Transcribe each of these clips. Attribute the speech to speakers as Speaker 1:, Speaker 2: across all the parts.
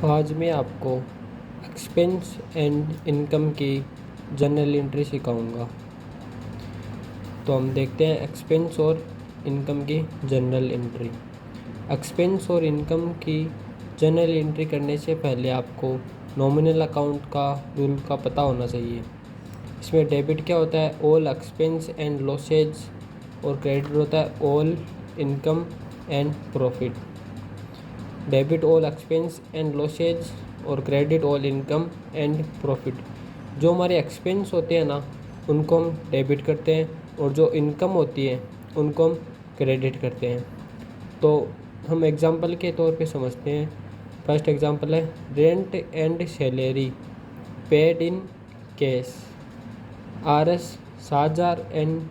Speaker 1: आज मैं आपको एक्सपेंस एंड इनकम की जर्नल एंट्री सिखाऊंगा। तो हम देखते हैं एक्सपेंस और इनकम की जर्नल एंट्री। एक्सपेंस और इनकम की जर्नल एंट्री करने से पहले आपको नॉमिनल अकाउंट का रूल का पता होना चाहिए। इसमें डेबिट क्या होता है? ऑल एक्सपेंस एंड लॉसेज, और क्रेडिट होता है all income and profit. Debit all expense and losses और credit all income and profit. जो हमारे एक्सपेंस होते हैं ना, उनको हम डेबिट करते हैं, और जो इनकम होती है उनको हम क्रेडिट करते हैं। तो हम एग्जांपल के तौर पे समझते हैं। फर्स्ट एग्जांपल है rent and salary paid in cash RS 7,000 and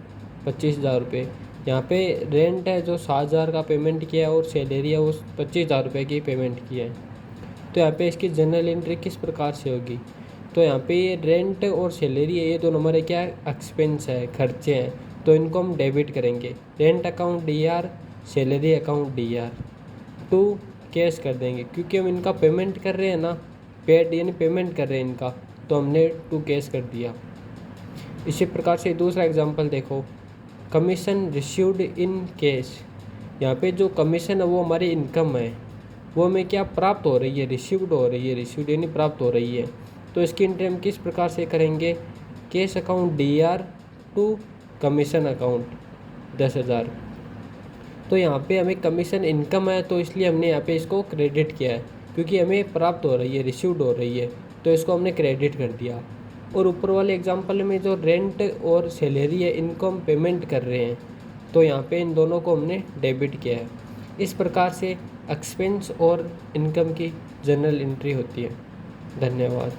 Speaker 1: 25,000 रुपये। यहाँ पे रेंट है जो 7,000 का पेमेंट किया है, और सैलरी है वो 25,000 रुपये की पेमेंट की है। तो यहाँ पे इसकी जनरल एंट्री किस प्रकार से होगी? तो यहाँ पे ये रेंट और सैलरी है, ये दोनों हमारे क्या है? एक्सपेंस है, खर्चे हैं। तो इनको हम डेबिट करेंगे। Rent account DR, salary account DR, to cash कर देंगे, क्योंकि हम इनका पेमेंट कर रहे हैं ना, पेड यानी पेमेंट कर रहे हैं इनका, तो हमने टू कैश कर दिया। इसी प्रकार से दूसरा एग्जांपल देखो, कमीशन रिसीव्ड इन कैश। यहाँ पे जो कमीशन है वो हमारी इनकम है, वो हमें क्या प्राप्त हो रही है? रिसीव्ड हो रही है। रिसीव्ड यानी प्राप्त हो रही है। तो इसकी एंट्री हम किस प्रकार से करेंगे? Cash account DR to commission account 10,000। तो यहाँ पे हमें कमीशन इनकम है, तो इसलिए हमने यहाँ पे इसको क्रेडिट किया है, क्योंकि हमें प्राप्त हो रही है, रिसीव्ड हो रही है, तो इसको हमने क्रेडिट कर दिया। और ऊपर वाले एग्जांपल में जो रेंट और सैलरी है, इनको हम पेमेंट कर रहे हैं, तो यहाँ पे इन दोनों को हमने डेबिट किया है। इस प्रकार से एक्सपेंस और इनकम की जर्नल एंट्री होती है। धन्यवाद।